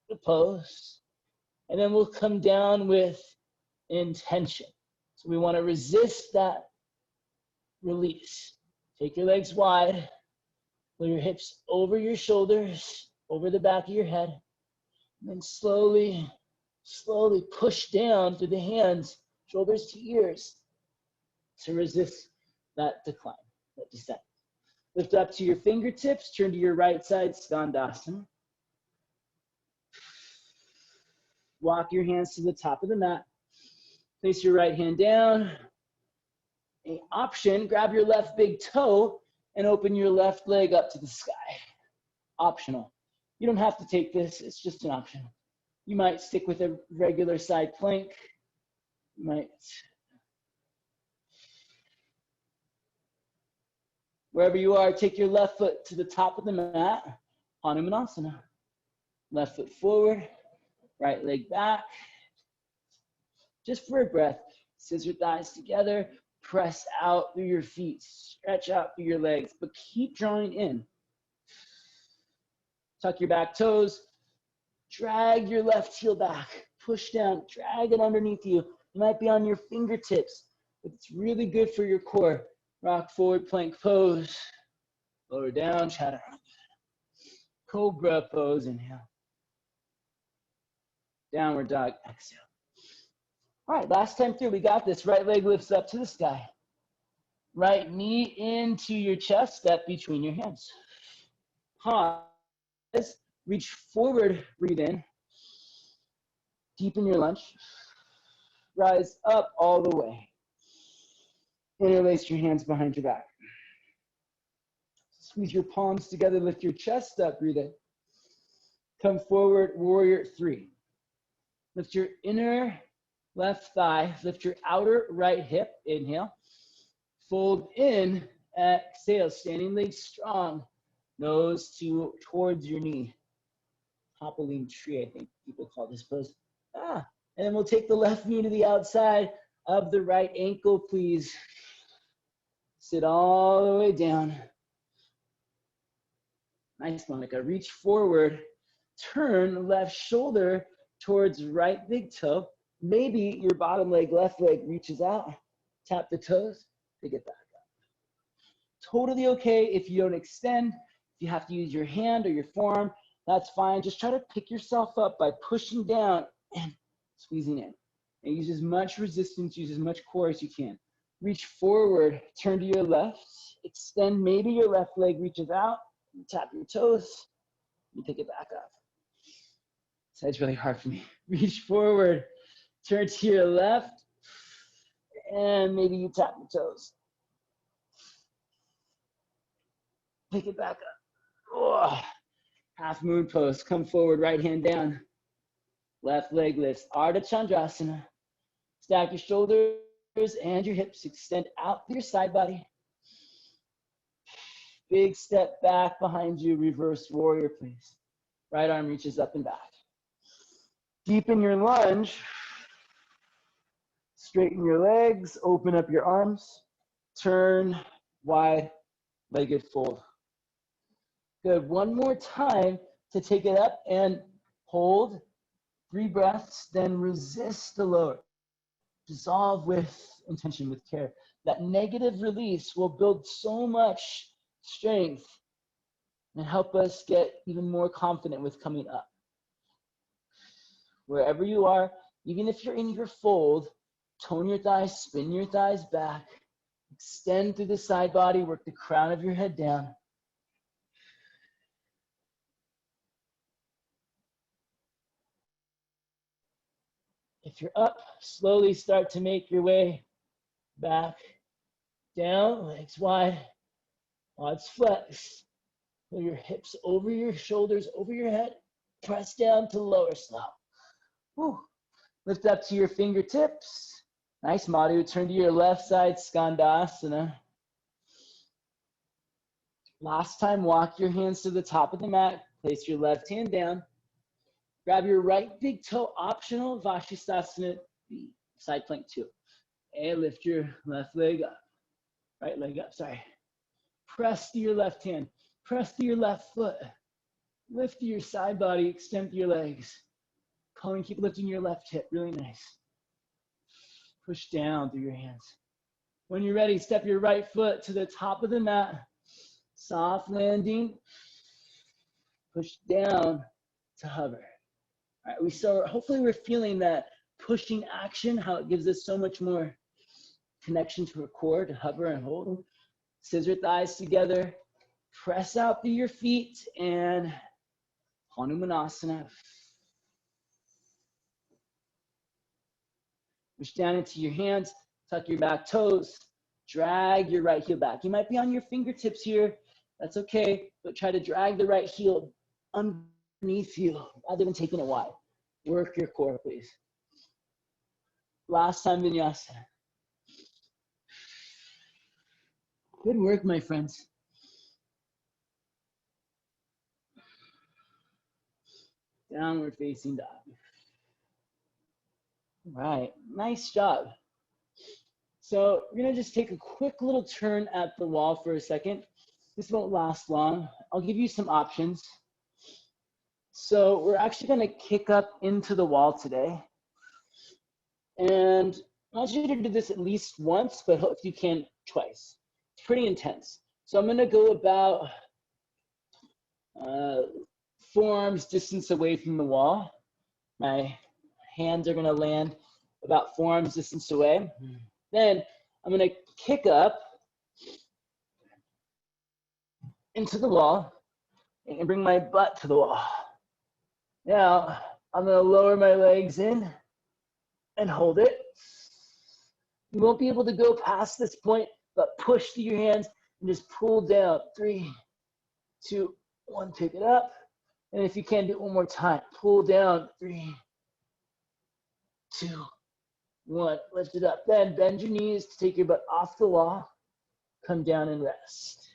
the pose. And then we'll come down with intention. So we want to resist that release. Take your legs wide. Pull your hips over your shoulders, over the back of your head. And then slowly, slowly push down through the hands, shoulders to ears to resist that decline, that descent. Lift up to your fingertips, turn to your right side, Skandasana. Walk your hands to the top of the mat. Place your right hand down. An option, grab your left big toe and open your left leg up to the sky. Optional. You don't have to take this, it's just an option. You might stick with a regular side plank. You might. Wherever you are, take your left foot to the top of the mat. Hanumanasana. Left foot forward, right leg back. Just for a breath. Scissor thighs together. Press out through your feet. Stretch out through your legs, but keep drawing in. Tuck your back toes. Drag your left heel back. Push down. Drag it underneath you. You might be on your fingertips, but it's really good for your core. Rock forward, plank pose. Lower down, Chaturanga. Cobra pose, inhale. Downward dog, exhale. All right, last time through, we got this. Right leg lifts up to the sky. Right knee into your chest, step between your hands. Pause, reach forward, breathe in. Deepen your lunge. Rise up all the way. Interlace your hands behind your back. Squeeze your palms together, lift your chest up, breathe in. Come forward, warrior 3. Lift your inner left thigh, lift your outer right hip, inhale. Fold in, exhale, standing legs strong. Nose towards your knee. Toppling tree, I think people call this pose. And then we'll take the left knee to the outside of the right ankle, please. Sit all the way down. Nice, Monica. Reach forward. Turn left shoulder towards right big toe. Maybe your bottom leg, left leg reaches out. Tap the toes. Pick it back up. Totally okay if you don't extend. If you have to use your hand or your forearm, that's fine. Just try to pick yourself up by pushing down and squeezing in. And use as much resistance, use as much core as you can. Reach forward, turn to your left, extend, maybe your left leg reaches out, you tap your toes, you pick it back up. So it's really hard for me. Reach forward, turn to your left, and maybe you tap your toes. Pick it back up. Oh, half moon pose, come forward, right hand down. Left leg lifts, Ardha Chandrasana. Stack your shoulders and your hips, extend out through your side body. Big step back behind you, reverse warrior, please. Right arm reaches up and back. Deepen your lunge. Straighten your legs, open up your arms. Turn, wide-legged fold. Good, one more time to take it up and hold. 3 breaths, then resist the lower. Dissolve with intention, with care. That negative release will build so much strength and help us get even more confident with coming up. Wherever you are, even if you're in your fold, tone your thighs, spin your thighs back, extend through the side body, work the crown of your head down. If you're up, slowly start to make your way back, down, legs wide, quads flex. Pull your hips over your shoulders, over your head, press down to lower slow. Whew. Lift up to your fingertips. Nice, Madhu. Turn to your left side, Skandasana. Last time, walk your hands to the top of the mat. Place your left hand down. Grab your right big toe, optional, Vashisthasana, side plank 2. And lift your left leg up. Right leg up, sorry. Press to your left hand. Press to your left foot. Lift to your side body, extend to your legs. Colin, keep lifting your left hip, really nice. Push down through your hands. When you're ready, step your right foot to the top of the mat. Soft landing. Push down to hover. All right, hopefully we're feeling that pushing action, how it gives us so much more connection to our core, to hover and hold. Scissor thighs together. Press out through your feet and Hanumanasana. Push down into your hands, tuck your back toes, drag your right heel back. You might be on your fingertips here, that's okay, but try to drag the right heel underneath you rather than taking it wide. Work your core, please. Last time, vinyasa. Good work, my friends. Downward facing dog. All right, nice job. So we're gonna just take a quick little turn at the wall for a second. This won't last long. I'll give you some options. So we're actually gonna kick up into the wall today. And I want you to do this at least once, but if you can, twice. It's pretty intense. So I'm gonna go about forearms distance away from the wall. My hands are gonna land about forearms distance away. Then I'm gonna kick up into the wall and bring my butt to the wall. Now, I'm gonna lower my legs in and hold it. You won't be able to go past this point, but push through your hands and just pull down. 3, 2, 1, pick it up. And if you can, do it one more time. Pull down, 3, 2, 1, lift it up. Then bend your knees to take your butt off the wall. Come down and rest.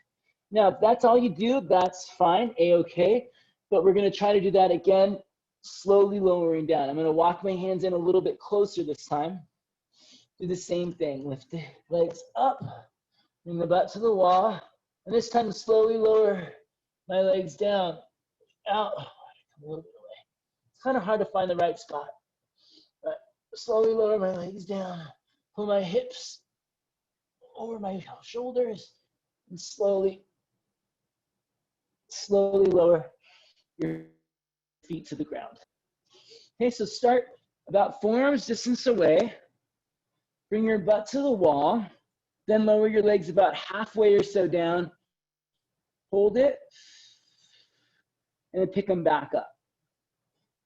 Now, if that's all you do, that's fine, A-okay. But we're gonna try to do that again, slowly lowering down. I'm gonna walk my hands in a little bit closer this time. Do the same thing, lift the legs up, bring the butt to the wall, and this time slowly lower my legs down, out, come a little bit away. It's kind of hard to find the right spot, but slowly lower my legs down, pull my hips over my shoulders, and slowly lower your feet to the ground. Okay, so start About forearms distance away. Bring your butt to the wall. Then lower your legs about halfway or so down. Hold it. And then pick them back up.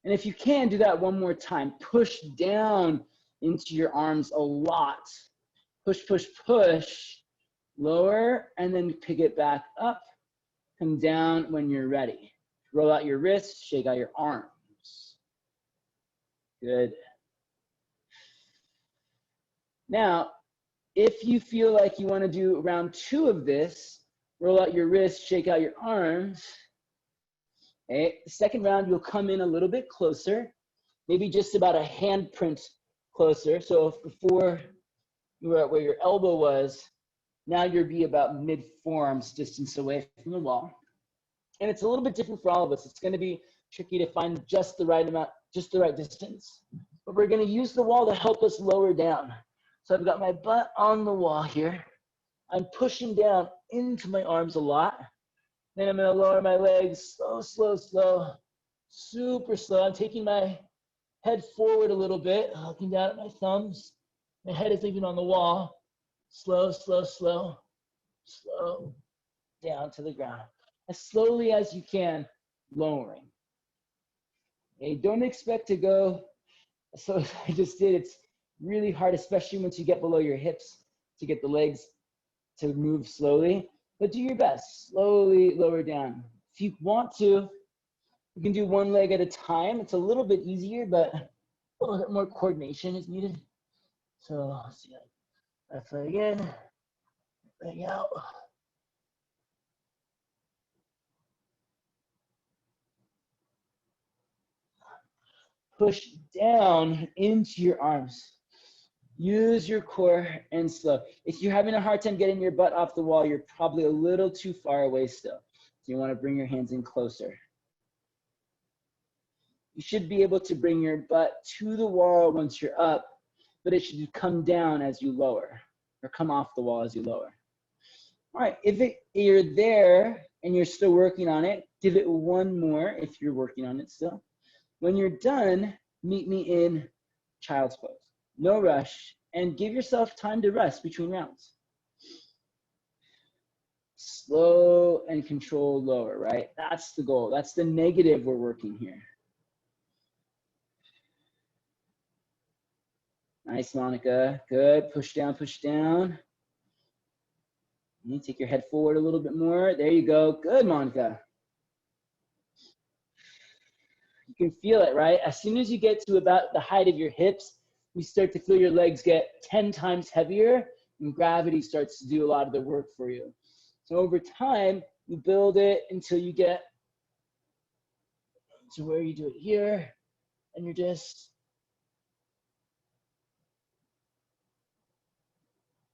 And if you can, do that one more time. Push down into your arms a lot. Push, push, push. Lower, and then pick it back up. Come down when you're ready. Roll out your wrists, shake out your arms. Good. Now, if you feel like you want to do round 2 of this, roll out your wrists, shake out your arms. Okay. The second round, you'll come in a little bit closer, maybe just about a handprint closer. So if before you were at where your elbow was, now you'll be about mid-forearms distance away from the wall. And it's a little bit different for all of us. It's going to be tricky to find just the right amount, just the right distance. But we're going to use the wall to help us lower down. So I've got my butt on the wall here. I'm pushing down into my arms a lot. Then I'm going to lower my legs slow, slow, slow, super slow. I'm taking my head forward a little bit, looking down at my thumbs. My head is even on the wall. Slow, slow, slow, slow, down to the ground. As slowly as you can, lowering. Okay, don't expect to go, so as I just did, it's really hard, especially once you get below your hips, to get the legs to move slowly. But do your best, slowly lower down. If you want to, you can do one leg at a time. It's a little bit easier, but a little bit more coordination is needed. So let's see, left leg in, leg out. Push down into your arms. Use your core and slow. If you're having a hard time getting your butt off the wall, you're probably a little too far away still. So you want to bring your hands in closer. You should be able to bring your butt to the wall once you're up, but it should come down as you lower, or come off the wall as you lower. All right, if you're there and you're still working on it, give it one more if you're working on it still. When you're done, meet me in child's pose. No rush, and give yourself time to rest between rounds. Slow and controlled lower, right? That's the goal. That's the negative we're working here. Nice, Monica. Good. Push down, push down. You take your head forward a little bit more. There you go. Good, Monica. You can feel it, right? As soon as you get to about the height of your hips, you start to feel your legs get 10 times heavier, and gravity starts to do a lot of the work for you. So over time, you build it until you get to where you do it here, and you're just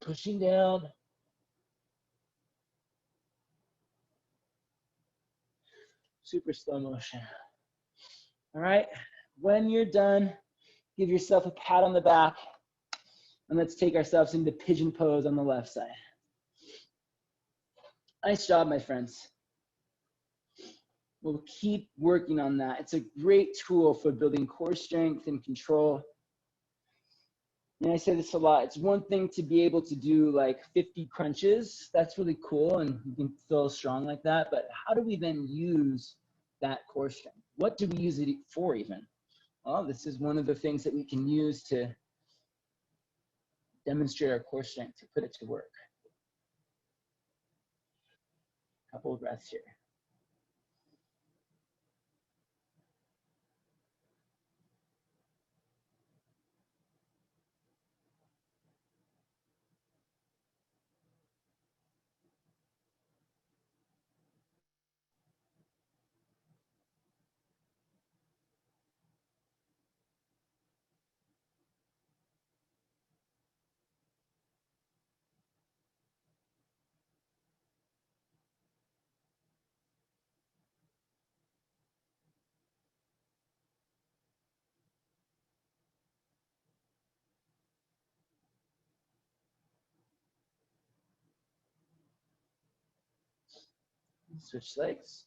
pushing down. Super slow motion. All right, when you're done, give yourself a pat on the back, and let's take ourselves into pigeon pose on the left side. Nice job, my friends. We'll keep working on that. It's a great tool for building core strength and control. And I say this a lot. It's one thing to be able to do like 50 crunches. That's really cool, and you can feel strong like that. But how do we then use that core strength? What do we use it for even? Well, this is one of the things that we can use to demonstrate our core strength, to put it to work. Couple of breaths here. Switch legs.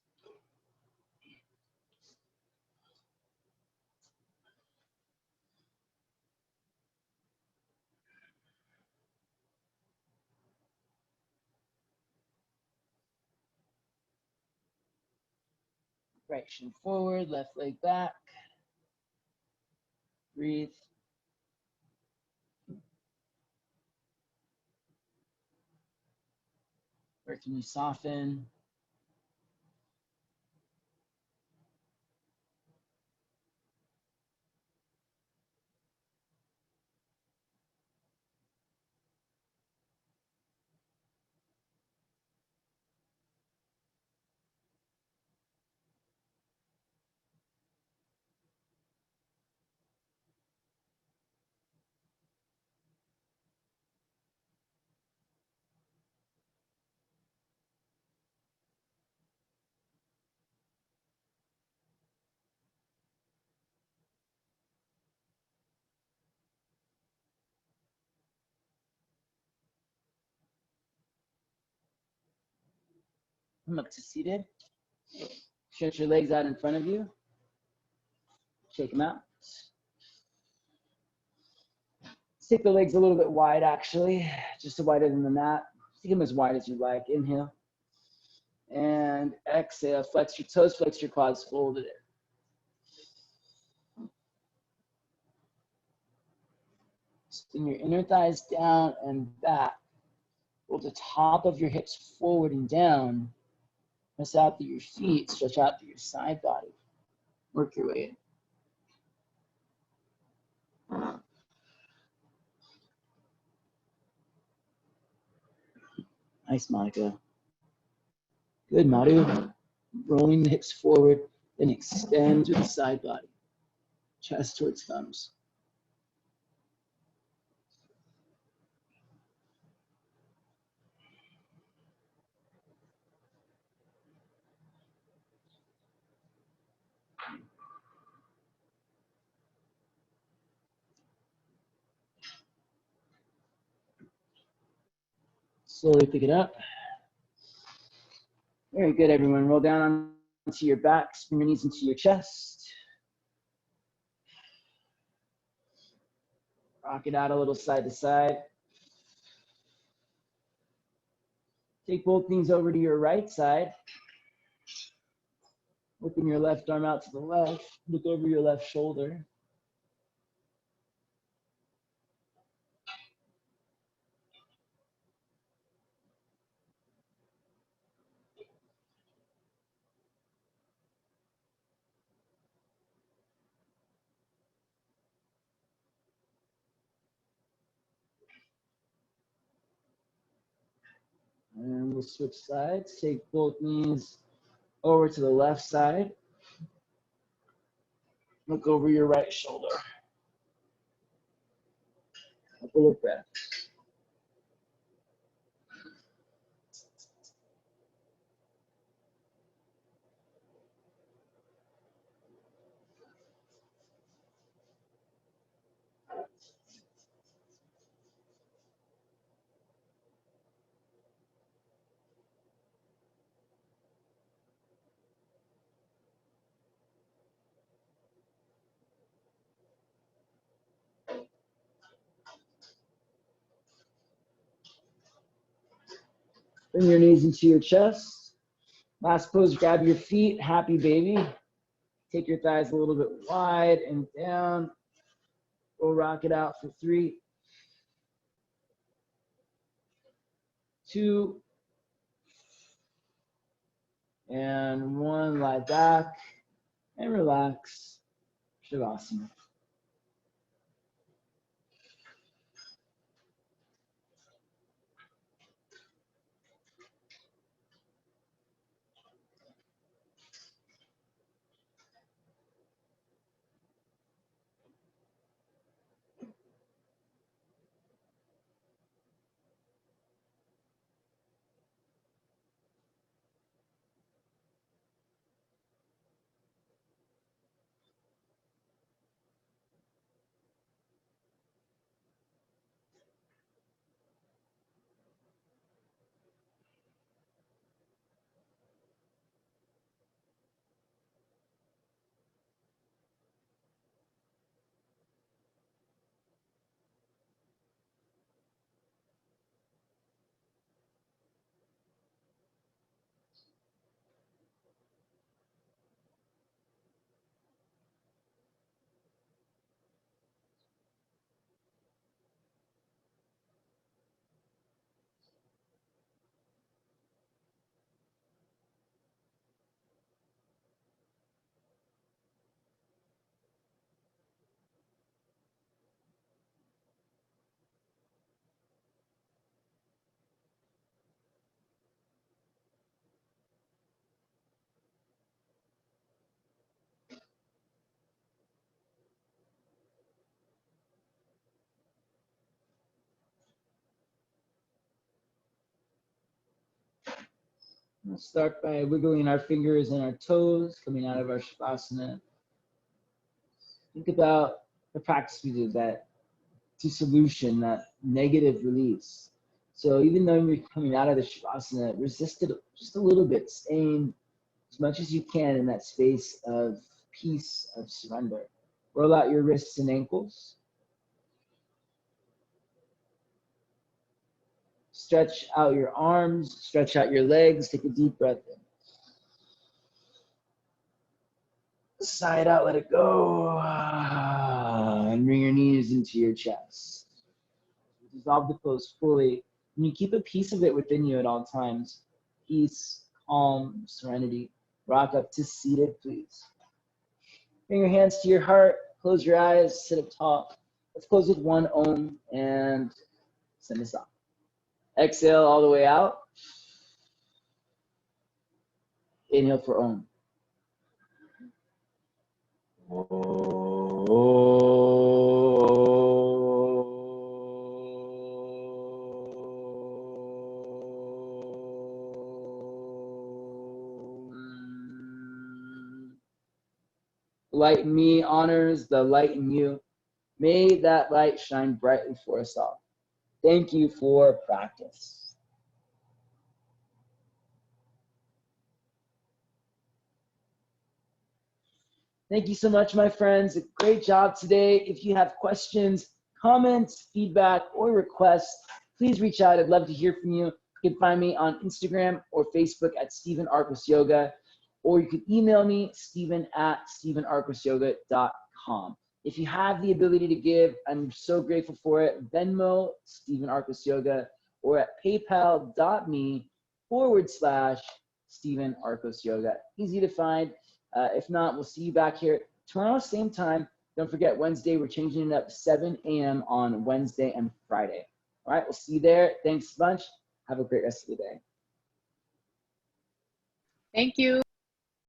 Right shin forward, left leg back. Breathe. Where can you soften? Come up to seated. Stretch your legs out in front of you. Shake them out. Take the legs a little bit wide, actually, just wider than the mat. Take them as wide as you like. Inhale. And exhale. Flex your toes, flex your quads, fold it in. Spin your inner thighs down and back. Roll the top of your hips forward and down. Press out through your feet, stretch out through your side body. Work your way in. Nice, Monica. Good, Madhu. Rolling the hips forward, then extend to the side body. Chest towards thumbs. Slowly pick it up. Very good, everyone. Roll down onto your back, spin your knees into your chest. Rock it out a little side to side. Take both knees over to your right side. Open your left arm out to the left. Look over your left shoulder. And we'll switch sides. Take both knees over to the left side. Look over your right shoulder. Couple of breaths. Bring your knees into your chest. Last pose, grab your feet, happy baby. Take your thighs a little bit wide and down. We'll rock it out for 3, 2, and 1. Lie back and relax. Shavasana. We'll start by wiggling our fingers and our toes coming out of our Shavasana. Think about the practice we did, that dissolution, that negative release. So even though you're coming out of the Shavasana, resist it just a little bit, staying as much as you can in that space of peace, of surrender. Roll out your wrists and ankles. Stretch out your arms, stretch out your legs, take a deep breath in. Sigh it out, let it go. And bring your knees into your chest. Dissolve the pose fully. And you keep a piece of it within you at all times. Peace, calm, serenity. Rock up to seated, please. Bring your hands to your heart. Close your eyes, sit up tall. Let's close with one Om and send us off. Exhale all the way out. Inhale for Om. Light in me honors the light in you. May that light shine brightly for us all. Thank you for practice. Thank you so much, my friends. Great job today. If you have questions, comments, feedback, or requests, please reach out. I'd love to hear from you. You can find me on Instagram or Facebook at Stephen Arcos Yoga, or you can email me, steven@stevenarcosyoga.com. If you have the ability to give, I'm so grateful for it. Venmo, Stephen Arcos Yoga, or at paypal.me/Stephen Arcos Yoga. Easy to find. If not, we'll see you back here tomorrow, same time. Don't forget, Wednesday, we're changing it up 7 a.m. on Wednesday and Friday. All right, we'll see you there. Thanks a bunch. Have a great rest of the day. Thank you.